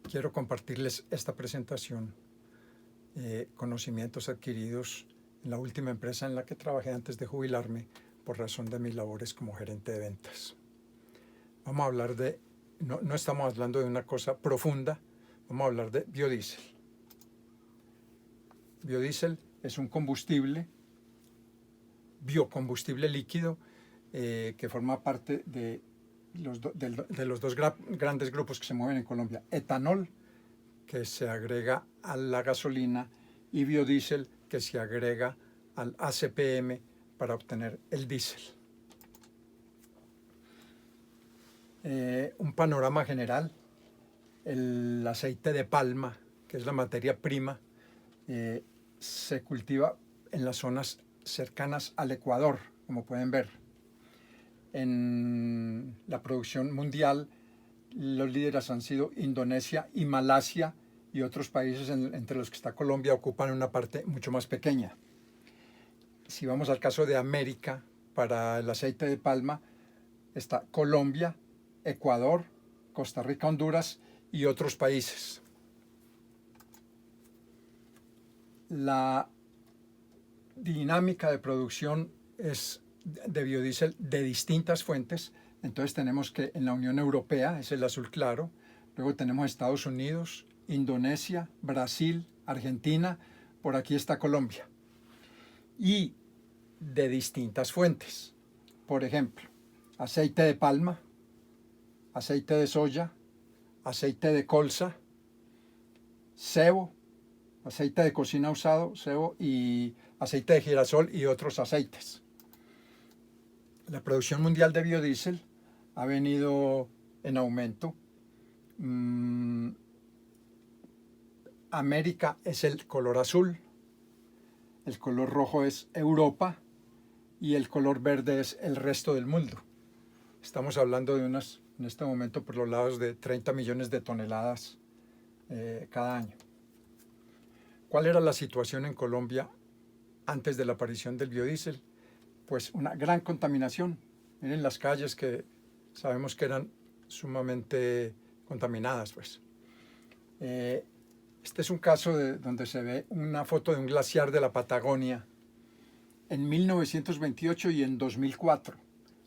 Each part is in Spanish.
quiero compartirles esta presentación, conocimientos adquiridos en la última empresa en la que trabajé antes de jubilarme por razón de mis labores como gerente de ventas. Vamos a hablar de, no estamos hablando de una cosa profunda, vamos a hablar de biodiesel. Biodiesel es un combustible, biocombustible líquido, que forma parte de los dos grandes grupos que se mueven en Colombia: etanol, que se agrega a la gasolina, y biodiesel, que se agrega al ACPM para obtener el diésel. Un panorama general: el aceite de palma, que es la materia prima, se cultiva en las zonas cercanas al Ecuador, como pueden ver. En la producción mundial, los líderes han sido Indonesia y Malasia, y otros países entre los que está Colombia ocupan una parte mucho más pequeña. Si vamos al caso de América, para el aceite de palma está Colombia, Ecuador, Costa Rica, Honduras y otros países. La dinámica de producción es de biodiesel de distintas fuentes. Entonces tenemos que en la Unión Europea es el azul claro, luego tenemos Estados Unidos, Indonesia, Brasil, Argentina, por aquí está Colombia. Y de distintas fuentes, por ejemplo, aceite de palma, aceite de soya, aceite de colza, sebo, aceite de cocina usado, sebo, y aceite de girasol y otros aceites. La producción mundial de biodiesel ha venido en aumento. América es el color azul, el color rojo es Europa y el color verde es el resto del mundo. Estamos hablando de unas, en este momento, por los lados de 30 millones de toneladas cada año. ¿Cuál era la situación en Colombia antes de la aparición del biodiesel? Pues una gran contaminación. Miren las calles, que sabemos que eran sumamente contaminadas, pues. Este es un caso donde se ve una foto de un glaciar de la Patagonia en 1928 y en 2004.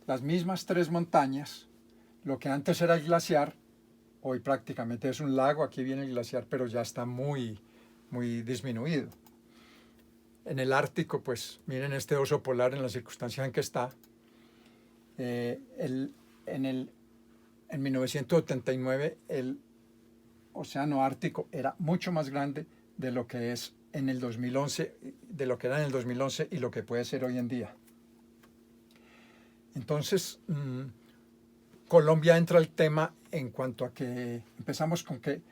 Las mismas tres montañas, lo que antes era el glaciar, hoy prácticamente es un lago. Aquí viene el glaciar, pero ya está muy disminuido. En el Ártico, pues miren este oso polar en la circunstancia en que está. En 1979 el océano Ártico era mucho más grande de lo que es en el 2011, de lo que era en el 2011 y lo que puede ser hoy en día. Entonces, Colombia entra al tema en cuanto a que empezamos con que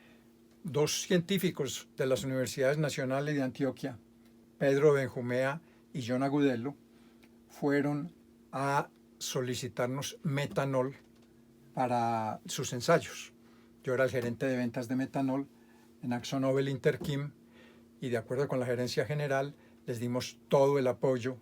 dos científicos de las universidades nacionales de Antioquia, Pedro Benjumea y John Agudelo, fueron a solicitarnos metanol para sus ensayos. Yo era el gerente de ventas de metanol en AkzoNobel Interkim, y de acuerdo con la gerencia general les dimos todo el apoyo,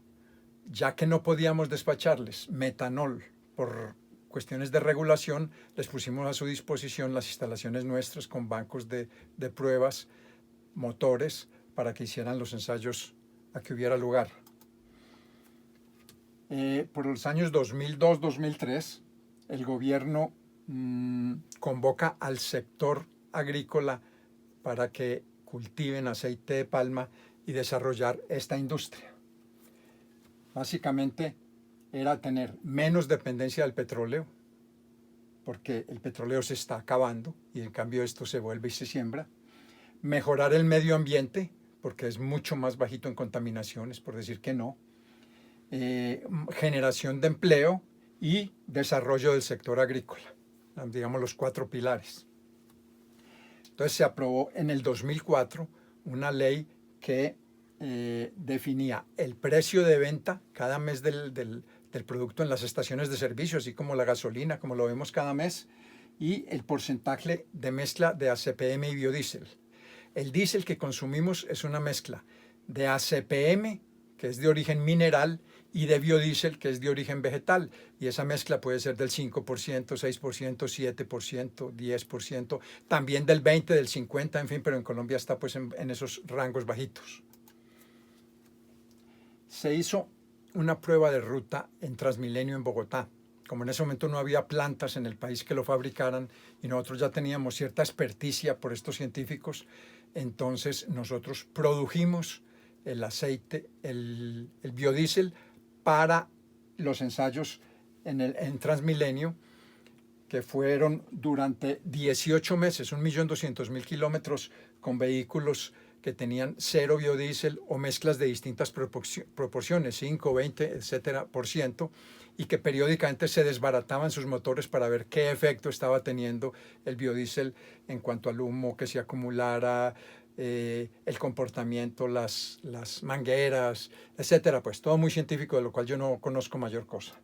ya que no podíamos despacharles metanol por cuestiones de regulación. Les pusimos a su disposición las instalaciones nuestras con bancos de pruebas, motores, para que hicieran los ensayos a que hubiera lugar. Por los años 2002-2003, el gobierno convoca al sector agrícola para que cultiven aceite de palma y desarrollar esta industria. Básicamente era tener menos dependencia del petróleo, porque el petróleo se está acabando y en cambio esto se vuelve y se siembra. Mejorar el medio ambiente, porque es mucho más bajito en contaminaciones, por decir que no. Generación de empleo y desarrollo del sector agrícola, digamos los cuatro pilares. Entonces se aprobó en el 2004 una ley que definía el precio de venta cada mes del producto en las estaciones de servicio, así como la gasolina, como lo vemos cada mes, y el porcentaje de mezcla de ACPM y biodiesel. El diésel que consumimos es una mezcla de ACPM, que es de origen mineral, y de biodiesel, que es de origen vegetal. Y esa mezcla puede ser del 5%, 6%, 7%, 10%, también del 20%, del 50%, en fin, pero en Colombia está pues en esos rangos bajitos. Se hizo una prueba de ruta en Transmilenio en Bogotá. Como en ese momento no había plantas en el país que lo fabricaran y nosotros ya teníamos cierta experticia por estos científicos, entonces nosotros produjimos el aceite, el biodiesel para los ensayos en Transmilenio, que fueron durante 18 meses, 1.200.000 kilómetros con vehículos que tenían 0 biodiesel o mezclas de distintas proporciones, 5, 20, etcétera, por ciento, y que periódicamente se desbarataban sus motores para ver qué efecto estaba teniendo el biodiesel en cuanto al humo que se acumulara, el comportamiento, las mangueras, etcétera. Pues todo muy científico, de lo cual yo no conozco mayor cosa.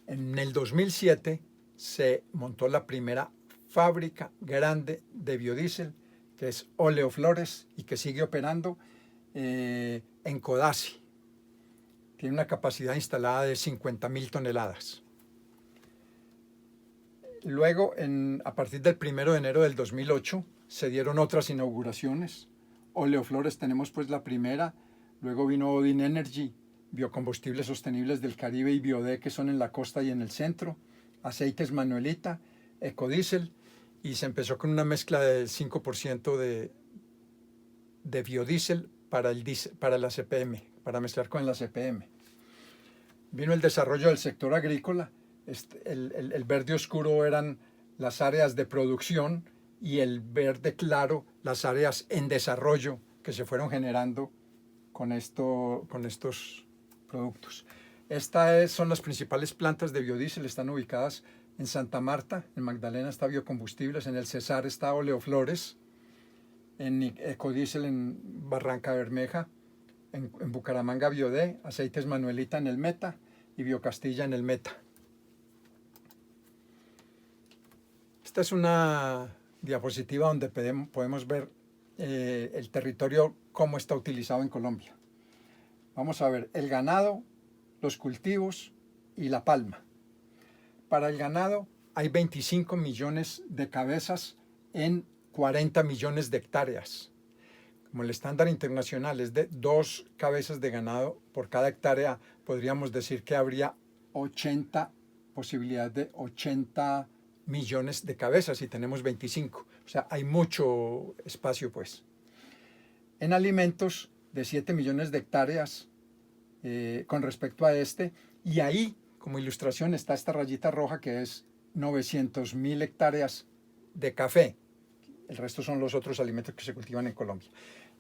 En el 2007 se montó la primera fábrica grande de biodiesel, que es Oleoflores, y que sigue operando en Codazzi. Tiene una capacidad instalada de 50.000 toneladas. Luego, a partir del 1 de enero del 2008, se dieron otras inauguraciones. Oleoflores tenemos pues la primera, luego vino Odin Energy, biocombustibles sostenibles del Caribe, y Biodé, que son en la costa y en el centro, Aceites Manuelita, Ecodiesel, y se empezó con una mezcla del 5% de biodiesel para la CPM, para mezclar con la CPM. Vino el desarrollo del sector agrícola. El verde oscuro eran las áreas de producción y el verde claro las áreas en desarrollo que se fueron generando con estos productos. Estas son las principales plantas de biodiesel, están ubicadas en Santa Marta, en Magdalena está Biocombustibles, en el Cesar está Oleoflores, en Ecodiesel en Barranca Bermeja, en Bucaramanga Biodé, Aceites Manuelita en el Meta y Biocastilla en el Meta. Esta es una diapositiva donde podemos ver el territorio, cómo está utilizado en Colombia. Vamos a ver el ganado, los cultivos y la palma. Para el ganado hay 25 millones de cabezas en 40 millones de hectáreas. Como el estándar internacional es de 2 cabezas de ganado por cada hectárea, podríamos decir que habría posibilidad de 80 millones de cabezas y tenemos 25. O sea, hay mucho espacio pues. En alimentos, de 7 millones de hectáreas con respecto a y ahí como ilustración está esta rayita roja que es 900.000 hectáreas de café. El resto son los otros alimentos que se cultivan en Colombia.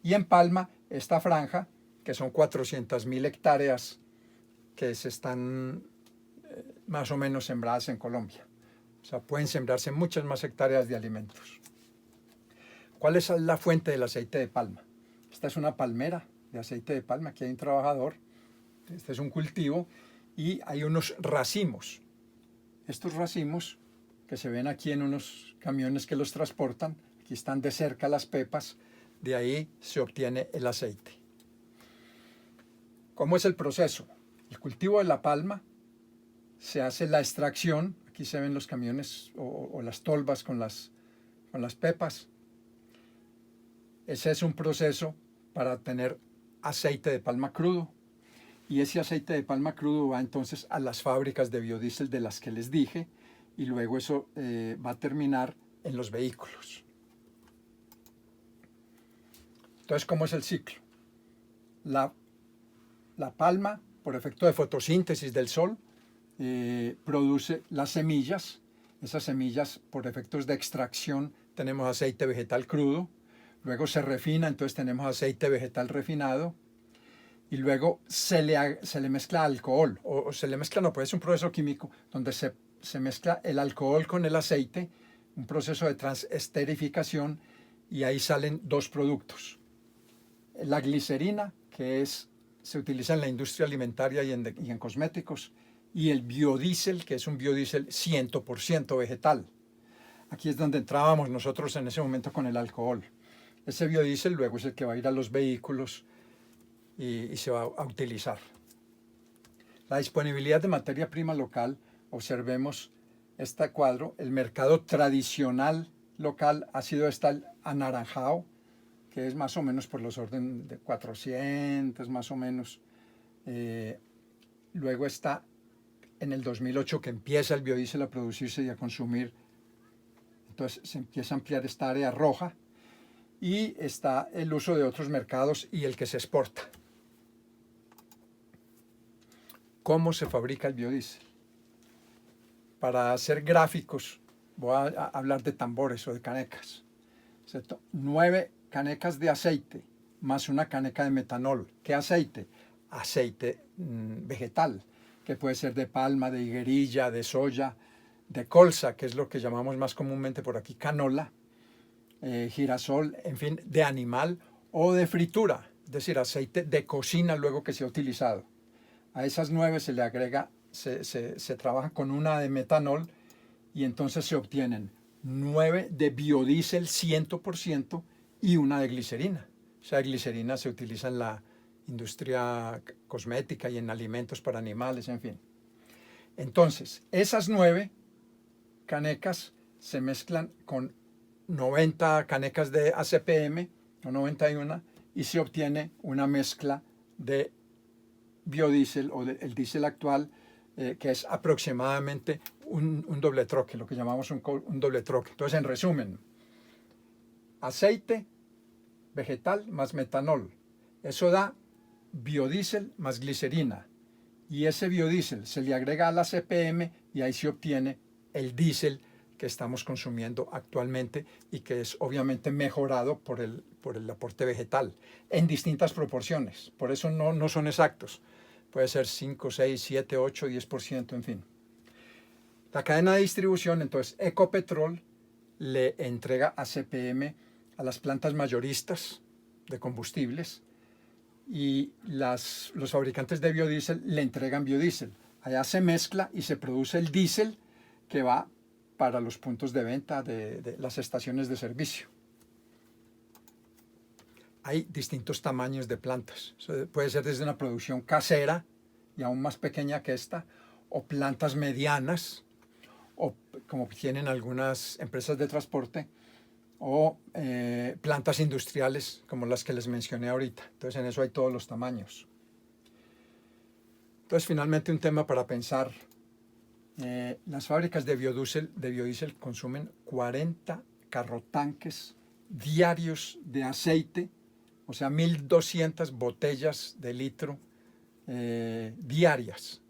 Y en palma, esta franja, que son 400.000 hectáreas que se están más o menos sembradas en Colombia. O sea, pueden sembrarse muchas más hectáreas de alimentos. ¿Cuál es la fuente del aceite de palma? Esta es una palmera de aceite de palma. Aquí hay un trabajador. Este es un cultivo y hay unos racimos. Estos racimos que se ven aquí en unos camiones que los transportan, aquí están de cerca las pepas, de ahí se obtiene el aceite. ¿Cómo es el proceso? El cultivo de la palma, se hace la extracción, aquí se ven los camiones o las tolvas con las pepas. Ese es un proceso para tener aceite de palma crudo. Y ese aceite de palma crudo va entonces a las fábricas de biodiesel de las que les dije, y luego eso va a terminar en los vehículos. Entonces, ¿cómo es el ciclo? La palma, por efecto de fotosíntesis del sol, produce las semillas. Esas semillas, por efectos de extracción, tenemos aceite vegetal crudo. Luego se refina, entonces tenemos aceite vegetal refinado. Y luego se le mezcla alcohol, o se le mezcla, no, pues es un proceso químico donde se mezcla el alcohol con el aceite, un proceso de transesterificación, y ahí salen 2 productos. La glicerina, que se utiliza en la industria alimentaria y en cosméticos, y el biodiesel, que es un biodiesel 100% vegetal. Aquí es donde entrábamos nosotros en ese momento con el alcohol. Ese biodiesel luego es el que va a ir a los vehículos y se va a utilizar. La disponibilidad de materia prima local, observemos este cuadro, el mercado tradicional local ha sido este anaranjado, que es más o menos por los órdenes de 400, más o menos. Luego está en el 2008 que empieza el biodiesel a producirse y a consumir. Entonces se empieza a ampliar esta área roja y está el uso de otros mercados y el que se exporta. ¿Cómo se fabrica el biodiesel? Para hacer gráficos voy a hablar de tambores o de canecas. 9 canecas de aceite más una caneca de metanol. ¿Qué aceite? Aceite vegetal, que puede ser de palma, de higuerilla, de soya, de colza, que es lo que llamamos más comúnmente por aquí canola, girasol, en fin, de animal o de fritura, es decir, aceite de cocina luego que se ha utilizado. A esas 9 se le agrega, se trabaja con una de metanol y entonces se obtienen 9 de biodiesel 100% y una de glicerina. O sea, glicerina se utiliza en la industria cosmética y en alimentos para animales, en fin. Entonces, esas 9 canecas se mezclan con 90 canecas de ACPM o 91 y se obtiene una mezcla de biodiesel o del diésel actual que es aproximadamente un doble troque, lo que llamamos un doble troque. Entonces, en resumen, aceite vegetal más metanol. Eso da biodiesel más glicerina. Y ese biodiesel se le agrega al ACPM y ahí se obtiene el diésel que estamos consumiendo actualmente y que es obviamente mejorado por el aporte vegetal en distintas proporciones. Por eso no son exactos. Puede ser 5, 6, 7, 8, 10%, en fin. La cadena de distribución, entonces, Ecopetrol le entrega ACPM a las plantas mayoristas de combustibles y los fabricantes de biodiesel le entregan biodiesel. Allá se mezcla y se produce el diésel que va para los puntos de venta de las estaciones de servicio. Hay distintos tamaños de plantas. Puede ser desde una producción casera y aún más pequeña que esta, o plantas medianas, o como tienen algunas empresas de transporte, o plantas industriales como las que les mencioné ahorita. Entonces en eso hay todos los tamaños. Entonces finalmente un tema para pensar. Las fábricas de biodiesel consumen 40 carrotanques diarios de aceite, o sea 1.200 botellas de litro diarias.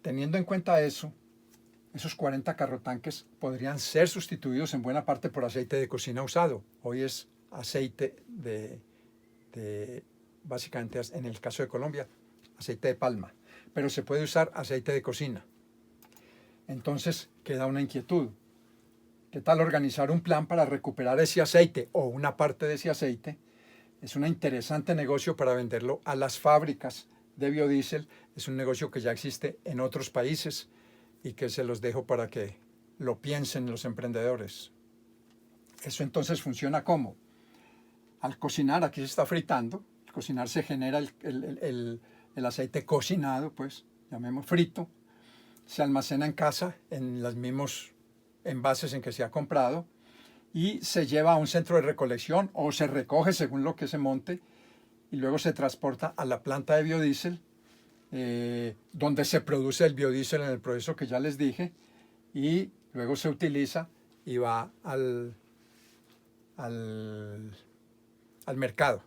Teniendo en cuenta eso, esos 40 carrotanques podrían ser sustituidos en buena parte por aceite de cocina usado. Hoy es aceite básicamente en el caso de Colombia, aceite de palma, pero se puede usar aceite de cocina. Entonces queda una inquietud. ¿Qué tal organizar un plan para recuperar ese aceite o una parte de ese aceite? Es un interesante negocio para venderlo a las fábricas de biodiesel. Es un negocio que ya existe en otros países y que se los dejo para que lo piensen los emprendedores. Eso entonces funciona ¿cómo? Al cocinar, aquí se está fritando, al cocinar se genera el aceite cocinado, pues, llamemos frito, se almacena en casa en los mismos envases en que se ha comprado y se lleva a un centro de recolección o se recoge según lo que se monte y luego se transporta a la planta de biodiesel donde se produce el biodiesel en el proceso que ya les dije y luego se utiliza y va al mercado.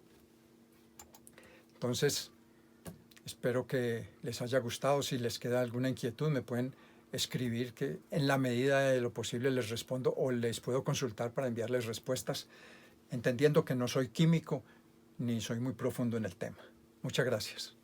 Entonces, espero que les haya gustado. Si les queda alguna inquietud, me pueden escribir que en la medida de lo posible les respondo o les puedo consultar para enviarles respuestas, entendiendo que no soy químico ni soy muy profundo en el tema. Muchas gracias.